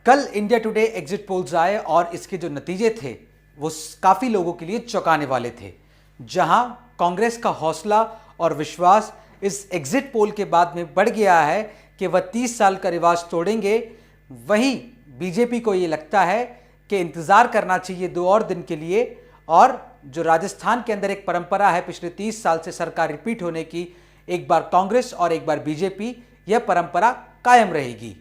कल India today exit polls आए और इसके जो नतीजे थे वो काफी लोगों के लिए चौंकाने वाले थे। जहां कांग्रेस का हौसला और विश्वास इस एग्जिट पोल के बाद में बढ़ गया है कि वह 30 साल का रिवाज तोड़ेंगे, वहीं बीजेपी को यह लगता है कि इंतजार करना चाहिए 2 और दिन के लिए। और जो राजस्थान के अंदर एक परंपरा है पिछले 30 साल से सरकार रिपीट होने की, एक बार कांग्रेस और एक बार बीजेपी, यह परंपरा कायम रहेगी।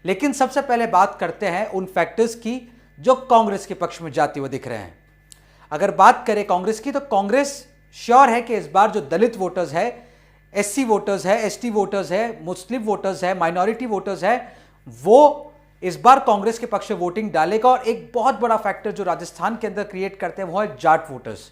लेकिन सबसे पहले बात करते हैं उन फैक्टर्स की जो कांग्रेस के पक्ष में जाते हुए दिख रहे हैं। अगर बात करें कांग्रेस की, तो कांग्रेस श्योर है कि इस बार जो दलित वोटर्स है, एससी वोटर्स है, एसटी वोटर्स है, मुस्लिम वोटर्स है, माइनॉरिटी वोटर्स है, वो इस बार कांग्रेस के पक्ष में वोटिंग डालेगा। और एक बहुत बड़ा फैक्टर जो राजस्थान के अंदर क्रिएट करते हैं वो है जाट वोटर्स।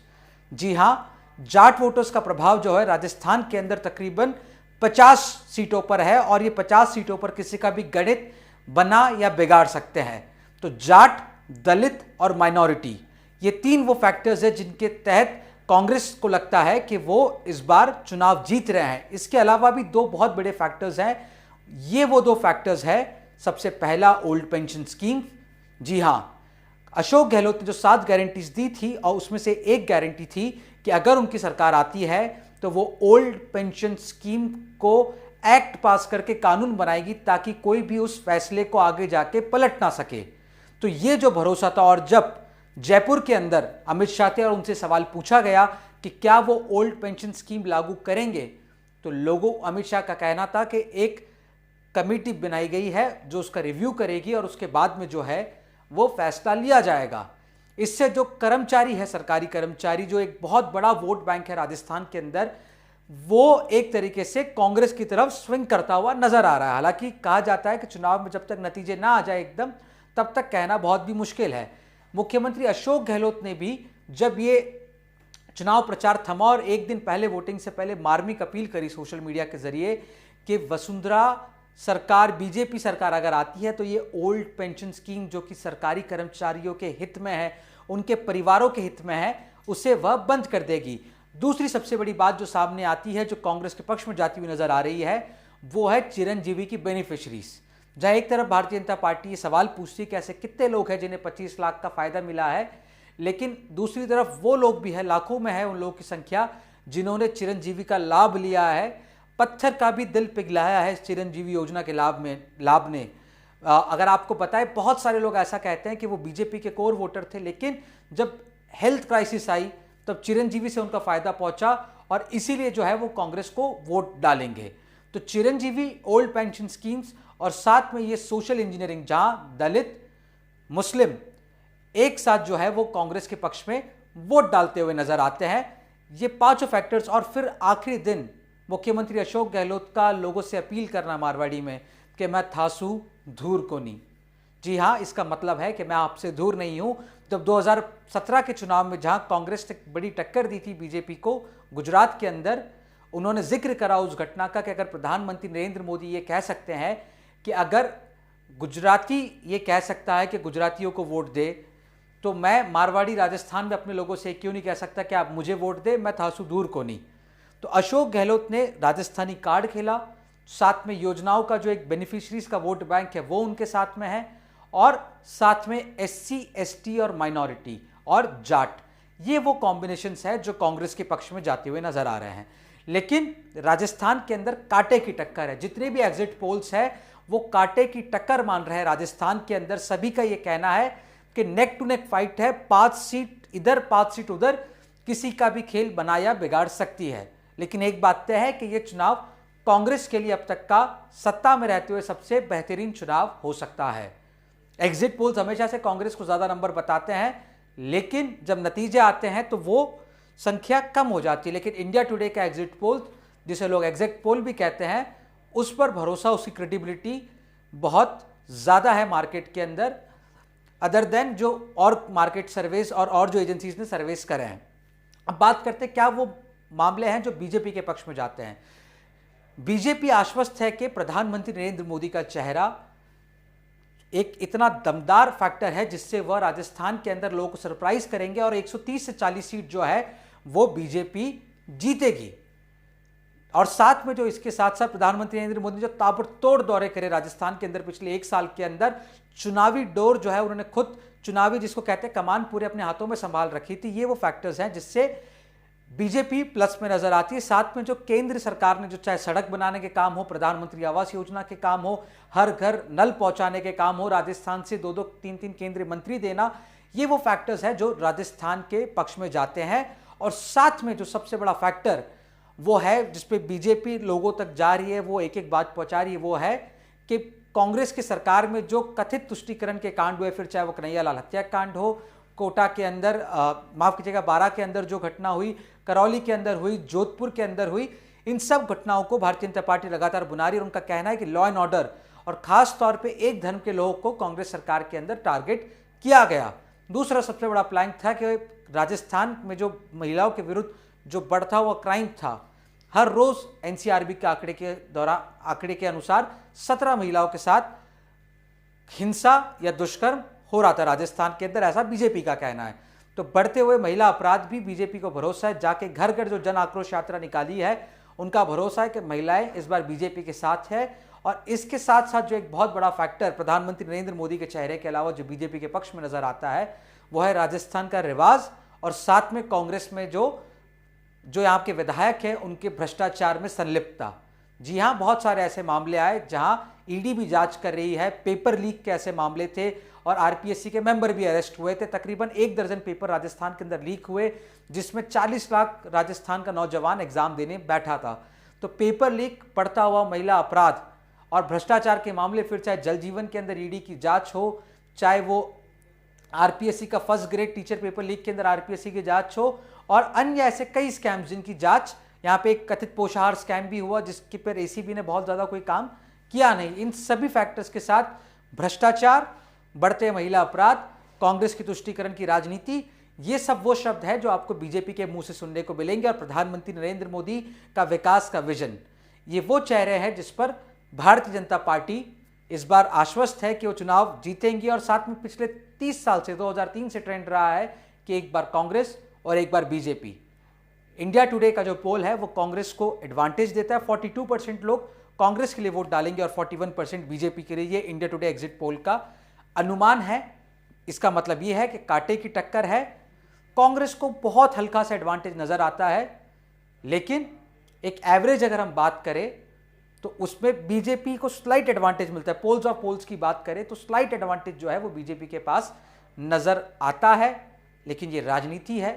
जी हां, जाट वोटर्स का प्रभाव जो है राजस्थान के अंदर तकरीबन 50 सीटों पर है और ये 50 सीटों पर किसी का भी गणित बना या बिगाड़ सकते हैं। तो जाट, दलित और माइनॉरिटी, ये 3 वो फैक्टर्स है जिनके तहत कांग्रेस को लगता है कि वो इस बार चुनाव जीत रहे हैं। इसके अलावा भी 2 बहुत बड़े फैक्टर्स हैं। ये वो 2 फैक्टर्स हैं। सबसे पहला, ओल्ड पेंशन स्कीम। जी हां, अशोक गहलोत ने जो 7 गारंटीज दी थी और उसमें से एक गारंटी थी कि अगर उनकी सरकार आती है तो वो ओल्ड पेंशन स्कीम को एक्ट पास करके कानून बनाएगी ताकि कोई भी उस फैसले को आगे जाके पलट ना सके। तो ये जो भरोसा था, और जब जयपुर के अंदर अमित शाह थे और उनसे सवाल पूछा गया कि क्या वो ओल्ड पेंशन स्कीम लागू करेंगे, तो लोगों, अमित शाह का कहना था कि एक कमेटी बनाई गई है जो उसका रिव्यू करेगी और उसके बाद में जो है वो फैसला लिया जाएगा। इससे जो कर्मचारी है, सरकारी कर्मचारी, जो एक बहुत बड़ा वोट बैंक है राजस्थान के अंदर, वो एक तरीके से कांग्रेस की तरफ स्विंग करता हुआ नजर आ रहा है। हालांकि कहा जाता है कि चुनाव में जब तक नतीजे ना आ जाए एकदम, तब तक कहना बहुत भी मुश्किल है। मुख्यमंत्री अशोक गहलोत ने भी जब ये चुनाव प्रचार थमा और एक दिन पहले, वोटिंग से पहले, मार्मिक अपील करी सोशल मीडिया के जरिए कि वसुंधरा सरकार, बीजेपी सरकार अगर आती है तो ये ओल्ड पेंशन स्कीम जो कि सरकारी कर्मचारियों के हित में है, उनके परिवारों के हित में है, उसे वह बंद कर देगी। दूसरी सबसे बड़ी बात जो सामने आती है, जो कांग्रेस के पक्ष में जाती हुई नजर आ रही है, वो है चिरंजीवी की बेनिफिशरीज। जहां एक तरफ भारतीय जनता पार्टी ये सवाल पूछती है कि ऐसे कितने लोग हैं जिन्हें 25 लाख का फायदा मिला है, लेकिन दूसरी तरफ वो लोग भी है, लाखों में है उन लोगों की संख्या जिन्होंने चिरंजीवी का लाभ लिया है। पत्थर का भी दिल पिघलाया है इस चिरंजीवी योजना के लाभ ने। अगर आपको पता है, बहुत सारे लोग ऐसा कहते हैं कि वो बीजेपी के कोर वोटर थे, लेकिन जब हेल्थ क्राइसिस आई तब चिरंजीवी से उनका फायदा पहुंचा और इसीलिए जो है वो कांग्रेस को वोट डालेंगे। तो चिरंजीवी, ओल्ड पेंशन स्कीम्स और साथ में ये सोशल इंजीनियरिंग, जहां दलित, मुस्लिम एक साथ जो है वो कांग्रेस के पक्ष में वोट डालते हुए नजर आते हैं। ये 5 फैक्टर्स। और फिर आखिरी दिन मुख्यमंत्री अशोक गहलोत का लोगों से अपील करना मारवाड़ी में कि मैं थासू दूर को नहीं। जी हां, इसका मतलब है कि मैं आपसे दूर नहीं हूं। जब 2017 के चुनाव में जहां कांग्रेस ने बड़ी टक्कर दी थी बीजेपी को गुजरात के अंदर, उन्होंने जिक्र करा उस घटना का कि अगर प्रधानमंत्री नरेंद्र मोदी ये कह सकते हैं कि अगर गुजराती ये कह सकता है कि गुजरातियों को वोट दे, तो मैं मारवाड़ी राजस्थान में अपने लोगों से क्यों नहीं कह सकता कि आप मुझे वोट दे, मैं थासू दूर को नहीं। तो अशोक गहलोत ने राजस्थानी कार्ड खेला, साथ में योजनाओं का जो एक बेनिफिशरीज का वोट बैंक है वो उनके साथ में है, और साथ में एससी, एसटी और माइनॉरिटी और जाट, ये वो कॉम्बिनेशंस है जो कांग्रेस के पक्ष में जाते हुए नजर आ रहे हैं। लेकिन राजस्थान के अंदर कांटे की टक्कर है। जितने भी एग्जिट पोल्स है वो कांटे की टक्कर मान रहे हैं राजस्थान के अंदर। सभी का यह कहना है कि नेक टू नेक फाइट है, 5 सीट इधर 5 सीट उधर, किसी का भी खेल बनाया बिगाड़ सकती है। लेकिन एक बात तय है कि यह चुनाव कांग्रेस के लिए अब तक का सत्ता में रहते हुए सबसे बेहतरीन चुनाव हो सकता है। एग्जिट पोल्स हमेशा से कांग्रेस को ज्यादा नंबर बताते हैं, लेकिन जब नतीजे आते हैं तो वो संख्या कम हो जाती है। लेकिन इंडिया टुडे का एग्जिट पोल, जिसे लोग एग्जिट पोल भी कहते हैं, उस पर भरोसा, उसकी क्रेडिबिलिटी बहुत ज्यादा है मार्केट के अंदर, अदर देन जो और मार्केट सर्वेस और जो एजेंसीज ने सर्वेस करे हैं। अब बात करते हैं क्या वो मामले हैं जो बीजेपी के पक्ष में जाते हैं। बीजेपी आश्वस्त है कि प्रधानमंत्री नरेंद्र मोदी का चेहरा एक इतना दमदार फैक्टर है जिससे वह राजस्थान के अंदर लोगों को सरप्राइज करेंगे और 130 से 40 सीट जो है वो बीजेपी जीतेगी। और साथ में जो इसके साथ साथ प्रधानमंत्री नरेंद्र मोदी ने जो ताबड़तोड़ दौरे करे राजस्थान के अंदर पिछले 1 साल के अंदर, चुनावी डोर जो है उन्होंने खुद चुनावी जिसको कहते हैं कमान पूरे अपने हाथों में संभाल रखी थी। ये वो फैक्टर्स हैं जिससे बीजेपी प्लस में नजर आती है। साथ में जो केंद्र सरकार ने जो चाहे सड़क बनाने के काम हो, प्रधानमंत्री आवास योजना के काम हो, हर घर नल पहुंचाने के काम हो, राजस्थान से 2-2, 3-3 केंद्रीय मंत्री देना, ये वो फैक्टर्स हैं जो राजस्थान के पक्ष में जाते हैं। और साथ में जो सबसे बड़ा फैक्टर वो है जिसपे बीजेपी लोगों तक जा रही है, वो एक एक बात पहुंचा रही है, वो है कि कांग्रेस की सरकार में जो कथित तुष्टीकरण के कांड हुए, फिर चाहे वो कन्हैया लाल हत्याकांड हो, कोटा के अंदर माफ कीजिएगा बारां के अंदर जो घटना हुई, करौली के अंदर हुई, जोधपुर के अंदर हुई, इन सब घटनाओं को भारतीय जनता पार्टी लगातार बुना रही है। और उनका कहना है कि लॉ एंड ऑर्डर और खास तौर पे एक धर्म के लोगों को कांग्रेस सरकार के अंदर टारगेट किया गया। दूसरा सबसे बड़ा प्लान था कि राजस्थान में जो महिलाओं के विरुद्ध जो बढ़ता हुआ क्राइम था, हर रोज एनसीआरबी के आंकड़े के अनुसार 17 महिलाओं के साथ हिंसा या दुष्कर्म हो रहा था राजस्थान के अंदर, ऐसा बीजेपी का कहना है। तो बढ़ते हुए महिला अपराध भी बीजेपी को भरोसा है, जाके घर घर जो जन आक्रोश यात्रा निकाली है उनका भरोसा है कि महिलाएं इस बार बीजेपी के साथ है। और इसके साथ साथ जो एक बहुत बड़ा फैक्टर प्रधानमंत्री नरेंद्र मोदी के चेहरे के अलावा जो बीजेपी के पक्ष में नजर आता है वो है राजस्थान का रिवाज, और साथ में कांग्रेस में जो यहाँ के विधायक हैं उनके भ्रष्टाचार में संलिप्तता। जी हां, बहुत सारे ऐसे मामले आए जहां ईडी भी जांच कर रही है, पेपर लीक के ऐसे मामले थे और आरपीएससी के मेंबर भी अरेस्ट हुए थे। तकरीबन 1 दर्जन पेपर राजस्थान के अंदर लीक हुए जिसमें 40 लाख राजस्थान का नौजवान एग्जाम देने बैठा था। तो पेपर लीक, बढ़ता हुआ महिला अपराध और भ्रष्टाचार के मामले, फिर चाहे जल जीवन के अंदर ईडी की जांच हो, चाहे वो आरपीएससी का first grade teacher paper leak के अंदर आरपीएससी की जांच हो, और अन्य ऐसे कई स्कैम्स जिनकी जांच, यहाँ पे एक कथित पोषाहार स्कैम भी हुआ जिसके पर एसीबी ने बहुत ज्यादा कोई काम किया नहीं। इन सभी फैक्टर्स के साथ भ्रष्टाचार, बढ़ते महिला अपराध, कांग्रेस की तुष्टीकरण की राजनीति, ये सब वो शब्द है जो आपको बीजेपी के मुंह से सुनने को मिलेंगे। और प्रधानमंत्री नरेंद्र मोदी का विकास का विजन, ये वो चेहरे हैं जिस पर भारतीय जनता पार्टी इस बार आश्वस्त है कि वो चुनाव जीतेंगी। और साथ में पिछले 30 साल से 2003 से ट्रेंड रहा है कि एक बार कांग्रेस और एक बार बीजेपी। इंडिया टुडे का जो पोल है वो कांग्रेस को एडवांटेज देता है, 42% लोग कांग्रेस के लिए वोट डालेंगे और 41% बीजेपी के लिए। ये इंडिया टुडे एग्जिट पोल का अनुमान है। इसका मतलब ये है कि कांटे की टक्कर है, कांग्रेस को बहुत हल्का सा एडवांटेज नजर आता है, लेकिन एक एवरेज अगर हम बात करें तो उसमें बीजेपी को स्लाइट एडवांटेज मिलता है। पोल्स और पोल्स की बात करें तो स्लाइट एडवांटेज जो है वो बीजेपी के पास नजर आता है। लेकिन ये राजनीति है।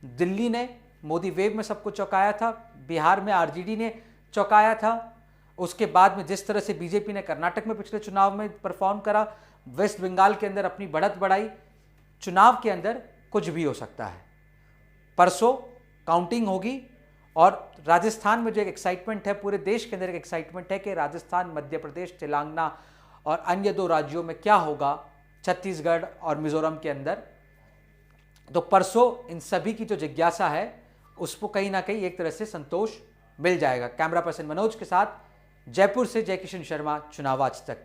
दिल्ली ने मोदी वेव में सबको चौंकाया था, बिहार में आरजेडी ने चौंकाया था, उसके बाद में जिस तरह से बीजेपी ने कर्नाटक में पिछले चुनाव में परफॉर्म करा, वेस्ट बंगाल के अंदर अपनी बढ़त बढ़ाई, चुनाव के अंदर कुछ भी हो सकता है। परसों काउंटिंग होगी और राजस्थान में जो एक एक्साइटमेंट है, पूरे देश के अंदर एक एक्साइटमेंट है कि राजस्थान, मध्य प्रदेश, तेलंगाना और अन्य 2 राज्यों में क्या होगा, छत्तीसगढ़ और मिजोरम के अंदर। तो परसों इन सभी की जो जिज्ञासा है उसको कहीं ना कहीं एक तरह से संतोष मिल जाएगा। कैमरा पर्सन मनोज के साथ जयपुर से जय किशन शर्मा, चुनाव आज तक।